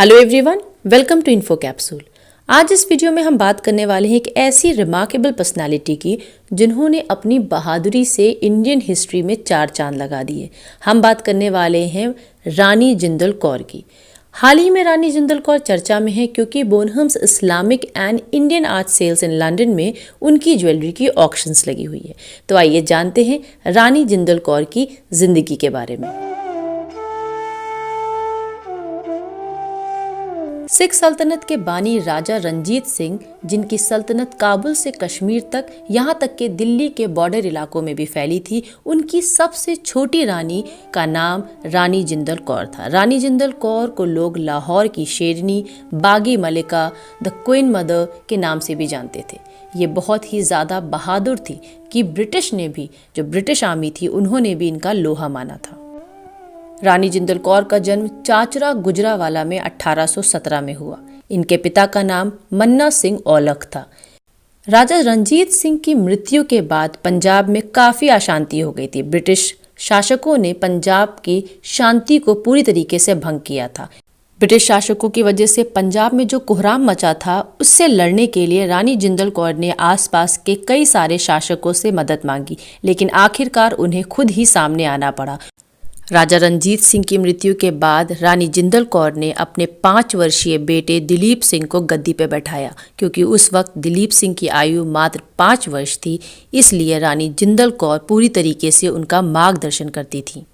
Hello everyone, welcome to info capsule. आज इस video में हम बात करने वाले हैं एक ऐसी रिमार्केबल पर्सनालिटी की जिन्होंने अपनी बहादुरी से इंडियन हिस्ट्री में 4 चांद लगा दिए। हम बात करने वाले हैं रानी जिंदल कौर की। हाल ही में रानी जिंदल कौर चर्चा में है क्योंकि Bonhams Islamic and Indian art sales in London में उनकी ज्वेलरी की ऑक्शंस लगी हुई है। तो आइए जानते हैं रानी जिंदल कौर की जिंदगी के बारे में। सिख सल्तनत के बानी राजा रंजीत सिंह, जिनकी सल्तनत काबुल से कश्मीर तक यहाँ तक के दिल्ली के बॉर्डर इलाकों में भी फैली थी, उनकी सबसे छोटी रानी का नाम रानी जिंदल कौर था। रानी जिंदल कौर को लोग लाहौर की शेरनी, बागी मलिका, द क्वीन मदर के नाम से भी जानते थे। ये बहुत ही ज़्यादा बहादुर थी कि ब्रिटिश ने भी, जो ब्रिटिश आर्मी थी, उन्होंने भी इनका लोहा माना था। रानी जिंदल कौर का जन्म चाचरा गुजरावाला में 1817 में हुआ। इनके पिता का नाम मन्ना सिंह औलख था। राजा रंजीत सिंह की मृत्यु के बाद पंजाब में काफ़ी अशांति हो गई थी। ब्रिटिश शासकों ने पंजाब की शांति को पूरी तरीके से भंग किया था। ब्रिटिश शासकों की वजह से पंजाब में जो कोहराम मचा था, उससे लड़ने के लिए रानी जिंदल कौर ने आसपास के कई सारे शासकों से मदद मांगी, लेकिन आखिरकार उन्हें खुद ही सामने आना पड़ा। राजा रंजीत सिंह की मृत्यु के बाद रानी जिंदल कौर ने अपने 5 वर्षीय बेटे दिलीप सिंह को गद्दी पर बैठाया। क्योंकि उस वक्त दिलीप सिंह की आयु मात्र 5 वर्ष थी, इसलिए रानी जिंदल कौर पूरी तरीके से उनका मार्गदर्शन करती थी।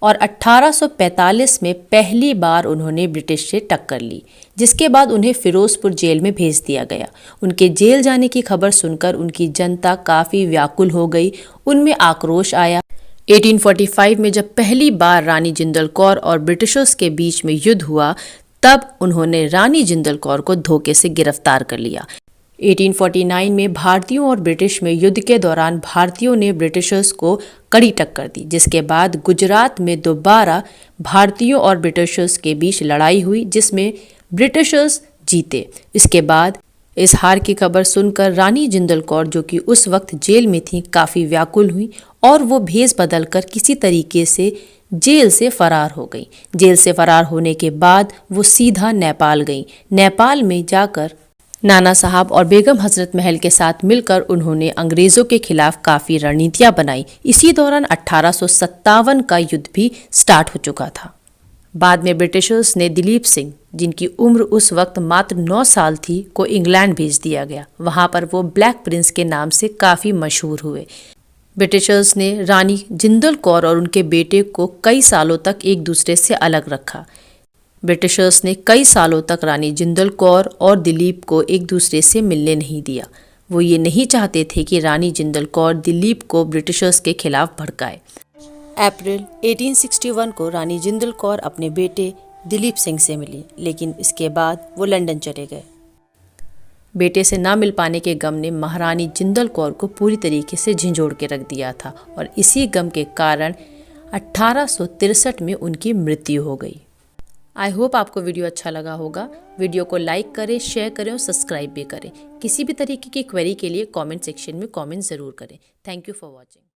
और 1845 में पहली बार उन्होंने ब्रिटिश से टक्कर ली, जिसके बाद उन्हें फिरोजपुर जेल में भेज दिया गया। उनके जेल जाने की खबर सुनकर उनकी जनता काफ़ी व्याकुल हो गई, उनमें आक्रोश आया। 1845 में जब पहली बार रानी जिंदल कौर और ब्रिटिशर्स के बीच में युद्ध हुआ, तब उन्होंने रानी जिंदल कौर को धोखे से गिरफ्तार कर लिया। 1849 में भारतीयों और ब्रिटिश में युद्ध के दौरान भारतीयों ने ब्रिटिशर्स को कड़ी टक्कर दी, जिसके बाद गुजरात में दोबारा भारतीयों और ब्रिटिशर्स के बीच लड़ाई हुई, जिसमें ब्रिटिशर्स जीते। इसके बाद इस हार की खबर सुनकर रानी जिंदल कौर, जो कि उस वक्त जेल में थी, काफ़ी व्याकुल हुई और वो भेष बदलकर किसी तरीके से जेल से फरार हो गई। जेल से फरार होने के बाद वो सीधा नेपाल गई। नेपाल में जाकर नाना साहब और बेगम हजरत महल के साथ मिलकर उन्होंने अंग्रेज़ों के खिलाफ काफ़ी रणनीतियाँ बनाई। इसी दौरान 1857 का युद्ध भी स्टार्ट हो चुका था। बाद में ब्रिटिशर्स ने दिलीप सिंह, जिनकी उम्र उस वक्त मात्र 9 साल थी, को इंग्लैंड भेज दिया गया। वहाँ पर वो ब्लैक प्रिंस के नाम से काफ़ी मशहूर हुए। ब्रिटिशर्स ने रानी जिंदल कौर और उनके बेटे को कई सालों तक एक दूसरे से अलग रखा। ब्रिटिशर्स ने कई सालों तक रानी जिंदल कौर और दिलीप को एक दूसरे से मिलने नहीं दिया। वो ये नहीं चाहते थे कि रानी जिंदल कौर दिलीप को ब्रिटिशर्स के खिलाफ भड़काए। अप्रैल 1861 को रानी जिंदल कौर अपने बेटे दिलीप सिंह से मिली, लेकिन इसके बाद वो लंदन चले गए। बेटे से ना मिल पाने के गम ने महारानी जिंदल कौर को पूरी तरीके से झंझोड़ के रख दिया था और इसी गम के कारण 1863 में उनकी मृत्यु हो गई। आई होप आपको वीडियो अच्छा लगा होगा। वीडियो को लाइक करें, शेयर करें और सब्सक्राइब भी करें। किसी भी तरीके की क्वेरी के लिए कमेंट सेक्शन में कमेंट ज़रूर करें। Thank you for watching.